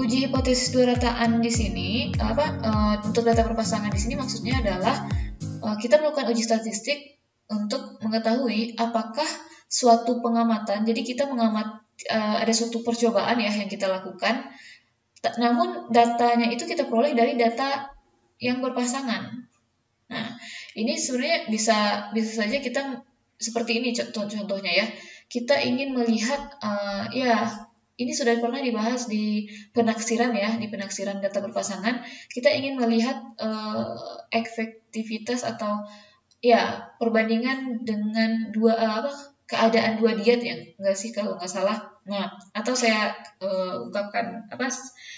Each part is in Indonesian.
uji hipotesis dua rataan di sini untuk data berpasangan di sini maksudnya adalah kita melakukan uji statistik untuk mengetahui apakah suatu pengamatan, jadi kita ada suatu percobaan ya yang kita lakukan, namun datanya itu kita peroleh dari data yang berpasangan. Nah, ini sebenarnya bisa saja kita seperti ini contohnya ya. Kita ingin melihat ini sudah pernah dibahas di penaksiran ya, di penaksiran data berpasangan. Kita ingin melihat efektivitas atau ya perbandingan dengan keadaan dua diet yang enggak sih kalau nggak salah. Nah, atau saya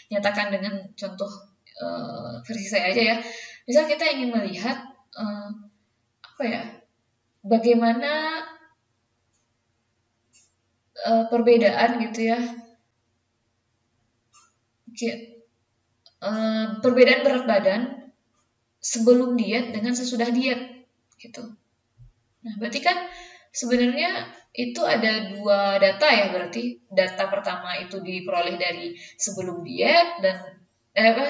nyatakan dengan contoh versi saya aja ya. Misal kita ingin melihat bagaimana perbedaan gitu ya, perbedaan berat badan sebelum diet dengan sesudah diet gitu. Nah, berarti kan sebenarnya itu ada dua data ya, berarti data pertama itu diperoleh dari sebelum diet dan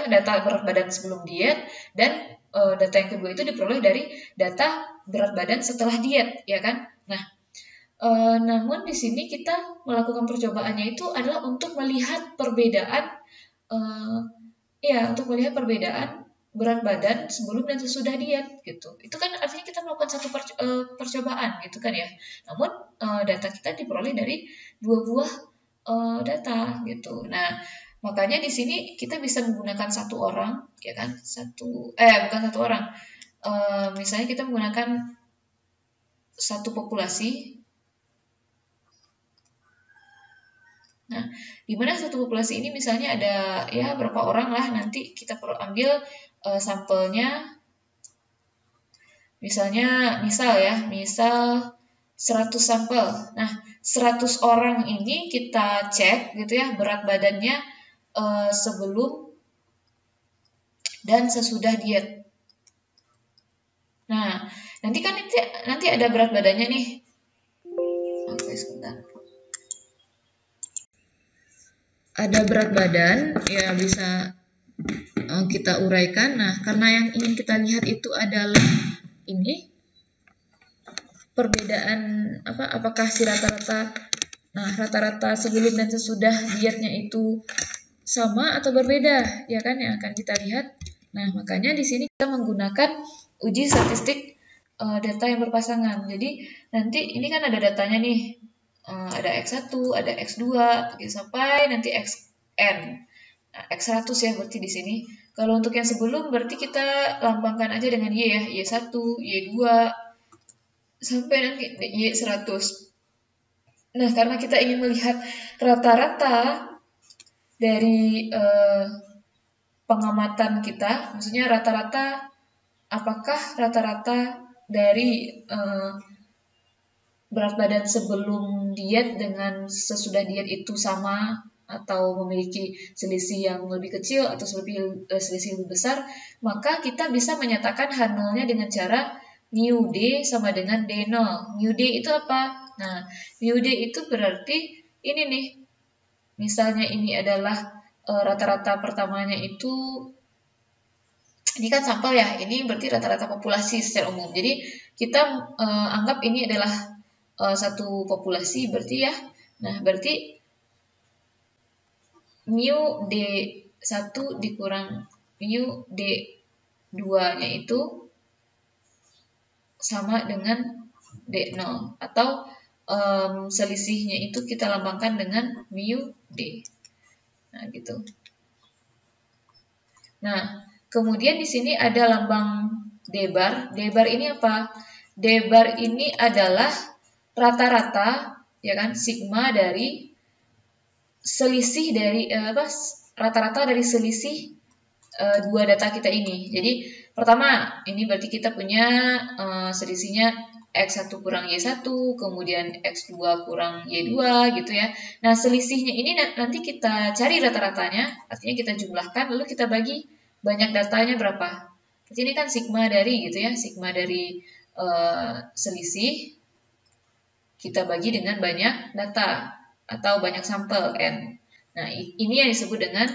data berat badan sebelum diet, dan data yang kedua itu diperoleh dari data berat badan setelah diet, ya kan? Nah, namun di sini kita melakukan percobaannya itu adalah untuk melihat perbedaan, untuk melihat perbedaan berat badan sebelum dan sesudah diet gitu. Itu kan artinya kita melakukan satu percobaan gitu kan ya. Namun data kita diperoleh dari dua buah data gitu. Nah, makanya di sini kita bisa menggunakan satu orang, ya kan? Bukan satu orang. Misalnya kita menggunakan satu populasi. Nah, di mana satu populasi ini misalnya ada ya berapa orang lah, nanti kita perlu ambil sampelnya. Misal 100 sampel. Nah, 100 orang ini kita cek gitu ya berat badannya sebelum dan sesudah diet. Nah, nanti ada berat badannya nih. Oke, sebentar. Ada berat badan, ya bisa kita uraikan. Nah, karena yang ingin kita lihat itu adalah ini perbedaan apakah si rata-rata sebelum dan sesudah dietnya itu sama atau berbeda, ya kan, yang akan kita lihat. Nah, makanya di sini kita menggunakan uji statistik data yang berpasangan. Jadi nanti ini kan ada datanya nih, ada X1, ada X2, sampai nanti Xn. Nah, X100 ya berarti di sini. Kalau untuk yang sebelum berarti kita lambangkan aja dengan Y ya, Y1, Y2, sampai nanti Y100. Nah, karena kita ingin melihat rata-rata dari pengamatan kita, maksudnya apakah rata-rata dari berat badan sebelum diet dengan sesudah diet itu sama atau memiliki selisih yang lebih kecil atau selisih lebih besar, maka kita bisa menyatakan H0-nya dengan cara mu D sama dengan D0. Mu D itu apa? Nah, mu D itu berarti ini nih. Misalnya ini adalah rata-rata pertamanya itu, ini kan sampel ya, ini berarti rata-rata populasi secara umum. Jadi kita anggap ini adalah satu populasi berarti ya. Nah, berarti mu D1 dikurang mu D2-nya itu sama dengan D0, atau selisihnya itu kita lambangkan dengan mu D. Nah, gitu. Nah, kemudian di sini ada lambang D-bar. D-bar ini apa? D-bar ini adalah rata-rata, ya kan, sigma dari selisih dari rata-rata dari selisih dua data kita ini. Jadi pertama ini berarti kita punya selisihnya X1 kurang Y1, kemudian X2 kurang Y2 gitu ya. Nah, selisihnya ini nanti kita cari rata-ratanya, artinya kita jumlahkan lalu kita bagi banyak datanya berapa. Jadi ini kan sigma dari gitu ya, sigma dari selisih kita bagi dengan banyak data atau banyak sampel N. Nah, ini yang disebut dengan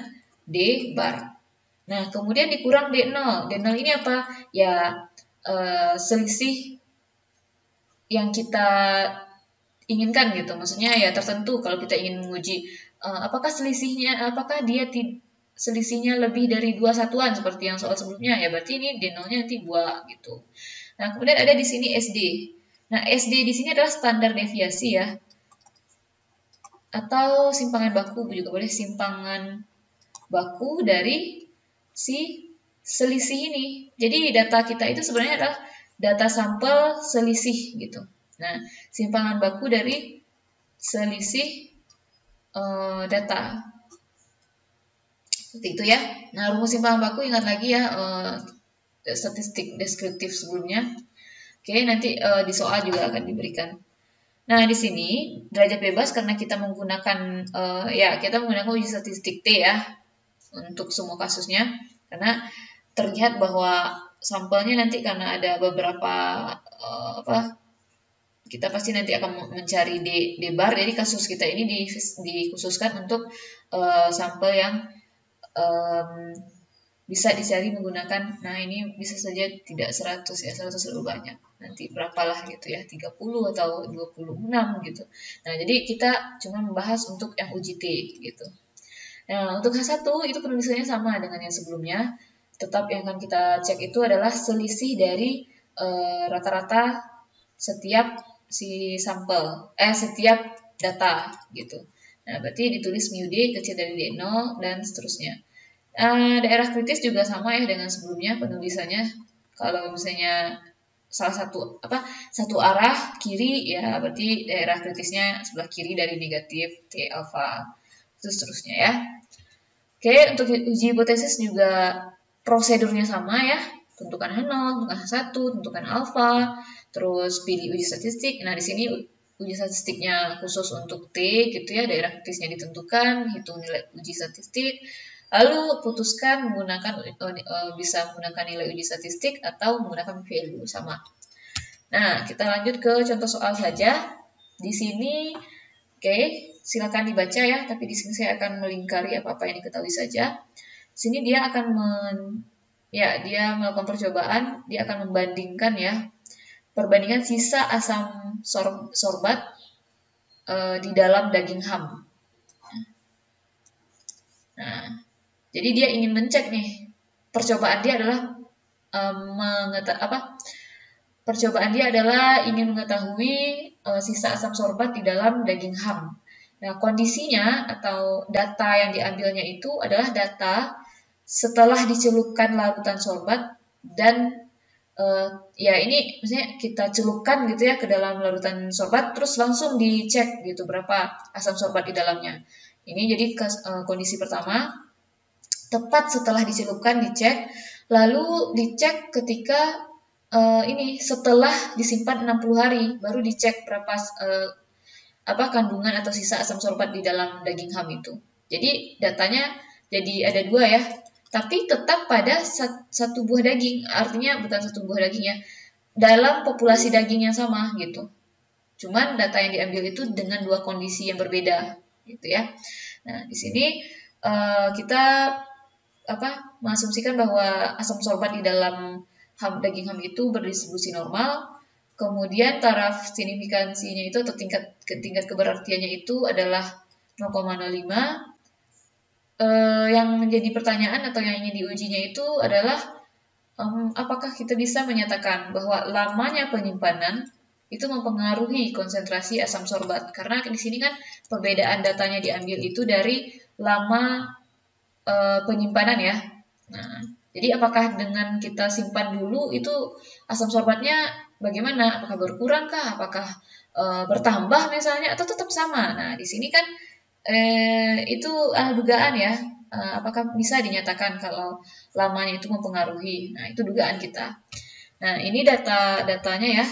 D bar. Nah, kemudian dikurang D0. D0 ini apa? Ya, selisih yang kita inginkan gitu. Maksudnya ya tertentu kalau kita ingin menguji apakah dia selisihnya lebih dari 2 satuan seperti yang soal sebelumnya, ya berarti ini D0-nya nanti 2 gitu. Nah, kemudian ada di sini SD. Nah, SD di sini adalah standar deviasi ya. Atau simpangan baku juga boleh, simpangan baku dari si selisih ini. Jadi data kita itu sebenarnya adalah data sampel selisih gitu. Nah, simpangan baku dari selisih data. Seperti itu ya. Nah, rumus simpangan baku ingat lagi ya statistik deskriptif sebelumnya. Oke, nanti di soal juga akan diberikan. Nah, di sini derajat bebas karena kita menggunakan kita menggunakan uji statistik T ya untuk semua kasusnya, karena terlihat bahwa sampelnya nanti karena ada beberapa kita pasti nanti akan mencari D bar, jadi kasus kita ini dikhususkan untuk sampel yang bisa dicari menggunakan, nah ini bisa saja tidak 100 ya, 100 lebih banyak, nanti berapalah gitu ya, 30 atau 26 gitu. Nah, jadi kita cuma membahas untuk yang uji T gitu. Nah, untuk H1 itu penulisannya sama dengan yang sebelumnya, tetap yang akan kita cek itu adalah selisih dari rata-rata setiap si sampel, setiap data gitu. Nah, berarti ditulis mu D kecil dari D0 dan seterusnya. Daerah kritis juga sama ya dengan sebelumnya penulisannya. Kalau misalnya satu arah kiri ya berarti daerah kritisnya sebelah kiri dari negatif T alfa, terus seterusnya ya. Oke, untuk uji hipotesis juga prosedurnya sama ya. Tentukan H0, tentukan H1, tentukan alfa, terus pilih uji statistik. Nah, di sini uji statistiknya khusus untuk T gitu ya, daerah kritisnya ditentukan, hitung nilai uji statistik, lalu putuskan bisa menggunakan nilai uji statistik atau menggunakan value sama. Nah, kita lanjut ke contoh soal saja. Di sini, silakan dibaca ya, tapi di sini saya akan melingkari apa-apa yang diketahui saja. Di sini dia akan dia melakukan percobaan, dia akan membandingkan ya, perbandingan sisa asam sorbat di dalam daging ham. Nah, jadi dia ingin mencek nih, percobaan dia adalah ingin mengetahui sisa asam sorbat di dalam daging ham. Nah, kondisinya atau data yang diambilnya itu adalah data setelah dicelupkan larutan sorbat dan ini misalnya kita celupkan gitu ya ke dalam larutan sorbat, terus langsung dicek gitu berapa asam sorbat di dalamnya. Ini jadi kondisi pertama, tepat setelah dicelupkan dicek, lalu dicek ketika setelah disimpan 60 hari baru dicek berapa kandungan atau sisa asam sorbat di dalam daging ham itu. Jadi datanya jadi ada 2 ya, tapi tetap pada satu buah daging, artinya bukan satu buah daging ya, dalam populasi daging yang sama gitu. Cuman data yang diambil itu dengan 2 kondisi yang berbeda gitu ya. Nah, di sini kita mengasumsikan bahwa asam sorbat di dalam daging ham itu berdistribusi normal, kemudian taraf signifikansinya itu atau tingkat keberartiannya itu adalah 0,05. Yang menjadi pertanyaan atau yang ingin diujinya itu adalah apakah kita bisa menyatakan bahwa lamanya penyimpanan itu mempengaruhi konsentrasi asam sorbat, karena di sini kan perbedaan datanya diambil itu dari lama penyimpanan ya. Nah, jadi apakah dengan kita simpan dulu itu asam sorbatnya bagaimana? Apakah berkurang kah? Apakah bertambah misalnya atau tetap sama? Nah, di sini kan itu dugaan ya. Apakah bisa dinyatakan kalau lamanya itu mempengaruhi? Nah, itu dugaan kita. Nah, ini datanya ya,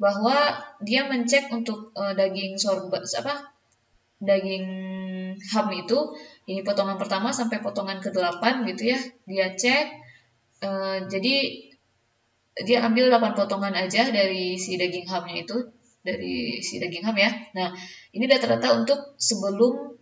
bahwa dia mencek untuk daging sorbat daging ham itu, ini potongan pertama sampai potongan ke-8 gitu ya, dia cek, jadi dia ambil 8 potongan aja dari si daging hamnya itu, dari si daging ham ya. Nah, ini data-data untuk sebelum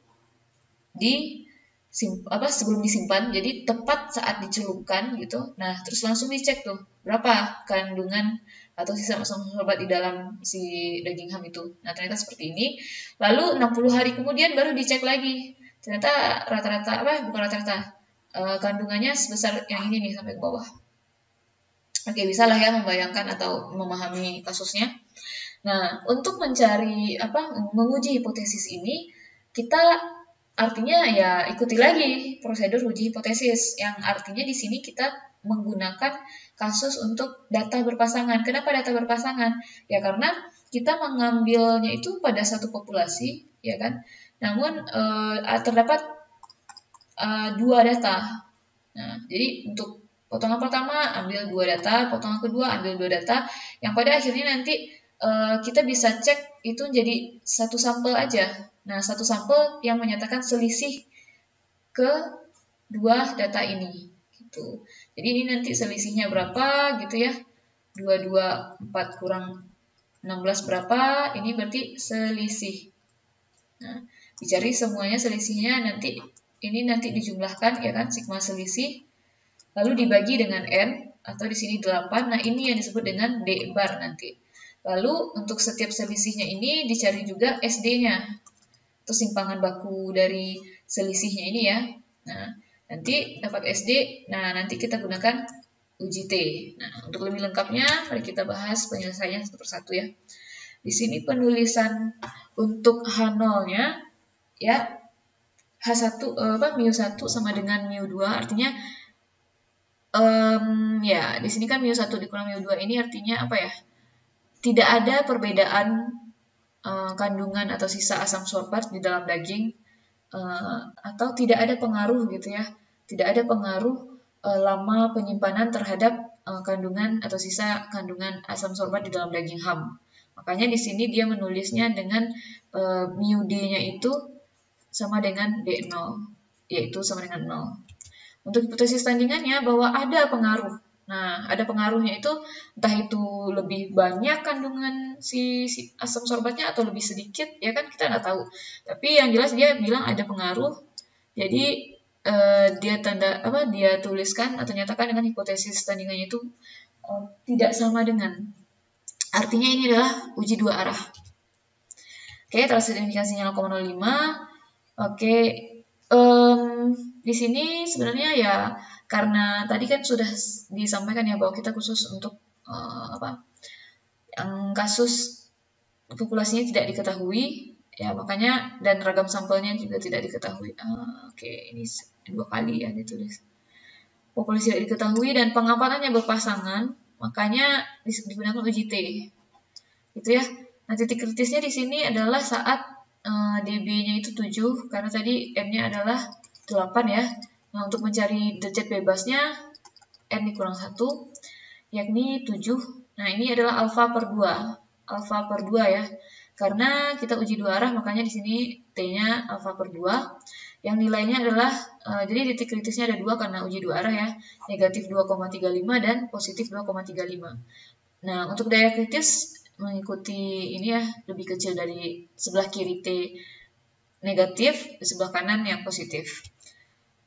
sebelum disimpan, jadi tepat saat dicelupkan gitu. Nah, terus langsung dicek tuh berapa kandungan atau sisa asam sorbat di dalam si daging ham itu. Nah, ternyata seperti ini. Lalu 60 hari kemudian baru dicek lagi. Ternyata rata-rata bukan rata-rata, kandungannya sebesar yang ini nih sampai ke bawah. Oke, bisa lah ya membayangkan atau memahami kasusnya. Nah, untuk menguji hipotesis ini, kita artinya ya ikuti lagi prosedur uji hipotesis, yang artinya di sini kita menggunakan kasus untuk data berpasangan. Kenapa data berpasangan? Ya karena kita mengambilnya itu pada satu populasi, ya kan? Namun terdapat dua data. Nah, jadi untuk potongan pertama ambil 2 data, potongan kedua ambil 2 data, yang pada akhirnya nanti kita bisa cek itu jadi satu sampel aja. Nah, satu sampel yang menyatakan selisih ke dua data ini gitu. Jadi ini nanti selisihnya berapa gitu ya. 224 kurang 16 berapa? Ini berarti selisih. Nah, dicari semuanya selisihnya, nanti ini nanti dijumlahkan ya kan, sigma selisih, lalu dibagi dengan N atau di sini 8. Nah, ini yang disebut dengan D bar nanti. Lalu untuk setiap selisihnya ini dicari juga SD-nya atau simpangan baku dari selisihnya ini ya. Nah, nanti dapat SD, nah nanti kita gunakan uji T. Nah, untuk lebih lengkapnya mari kita bahas penyelesaiannya satu persatu ya. Di sini penulisan untuk H0-nya ya, H1 μ1 sama dengan μ2, artinya ya di sini kan μ1 dikurang μ2 ini artinya apa ya? Tidak ada perbedaan kandungan atau sisa asam sorbat di dalam daging, atau tidak ada pengaruh gitu ya, tidak ada pengaruh lama penyimpanan terhadap kandungan atau sisa kandungan asam sorbat di dalam daging ham. Makanya di sini dia menulisnya dengan μd nya itu sama dengan D0, yaitu sama dengan 0. Untuk hipotesis tandingannya bahwa ada pengaruh. Nah, ada pengaruhnya itu entah itu lebih banyak kandungan si asam sorbatnya atau lebih sedikit, ya kan kita nggak tahu. Tapi yang jelas dia bilang ada pengaruh. Jadi dia tuliskan atau nyatakan dengan hipotesis tandingannya itu tidak sama dengan. Artinya ini adalah uji dua arah. Oke, transidentifikasinya 0,05. Oke, di sini sebenarnya ya karena tadi kan sudah disampaikan ya bahwa kita khusus untuk yang kasus populasinya tidak diketahui ya, makanya dan ragam sampelnya juga tidak diketahui. Oke, ini 2 kali ya ditulis. Populasi tidak diketahui dan pengapatannya berpasangan, makanya digunakan uji T. Gitu ya. Nah, titik kritisnya di sini adalah saat dB-nya itu 7, karena tadi N-nya adalah 8 ya. Nah, untuk mencari derajat bebasnya N dikurang 1, yakni 7. Nah, ini adalah alfa per 2. Alfa per 2 ya. Karena kita uji dua arah, makanya di sini T-nya alfa per 2. Yang nilainya adalah, jadi titik kritisnya ada 2 karena uji dua arah ya. Negatif 2,35 dan positif 2,35. Nah, untuk daya kritis mengikuti ini ya, lebih kecil dari sebelah kiri T negatif, di sebelah kanan yang positif.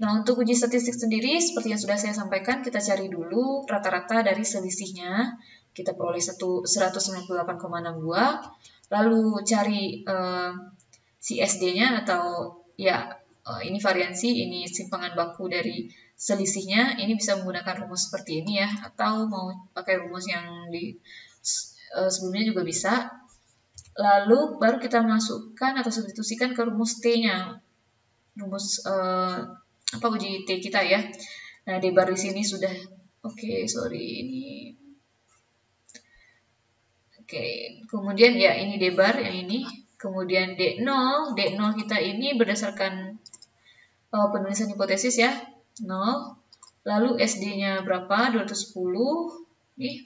Nah, untuk uji statistik sendiri, seperti yang sudah saya sampaikan, kita cari dulu rata-rata dari selisihnya. Kita peroleh 198,62. Lalu cari si SD-nya atau ya ini variansi, ini simpangan baku dari selisihnya. Ini bisa menggunakan rumus seperti ini ya, atau mau pakai rumus yang di sebelumnya juga bisa. Lalu baru kita masukkan atau substitusikan ke rumus T-nya. Rumus uji T kita ya. Nah, D bar di sini sudah kemudian ya ini D bar yang ini, kemudian D0 kita ini berdasarkan penulisan hipotesis ya, 0. Lalu SD-nya berapa? 210 nih.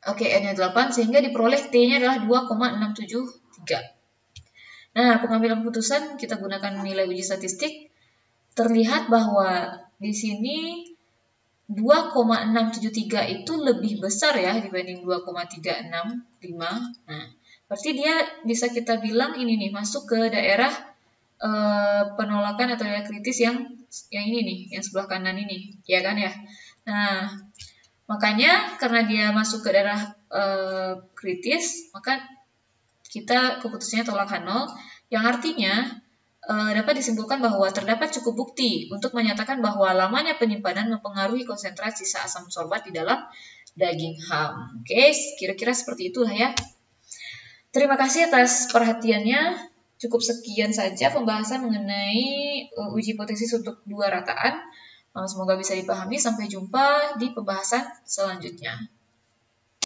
N-nya 8 sehingga diperoleh T-nya adalah 2,673. Nah, pengambilan keputusan kita gunakan nilai uji statistik. Terlihat bahwa di sini 2,673 itu lebih besar ya dibanding 2,365. Nah, berarti dia bisa kita bilang ini nih masuk ke daerah penolakan atau darah kritis yang ini nih, yang sebelah kanan ini, ya kan ya. Nah, makanya karena dia masuk ke darah kritis, maka kita keputusannya tolak H0, yang artinya dapat disimpulkan bahwa terdapat cukup bukti untuk menyatakan bahwa lamanya penyimpanan mempengaruhi konsentrasi sisa asam sorbat di dalam daging HAM. Oke, kira-kira seperti itulah ya. Terima kasih atas perhatiannya. Cukup sekian saja pembahasan mengenai uji hipotesis untuk 2 rataan. Semoga bisa dipahami. Sampai jumpa di pembahasan selanjutnya.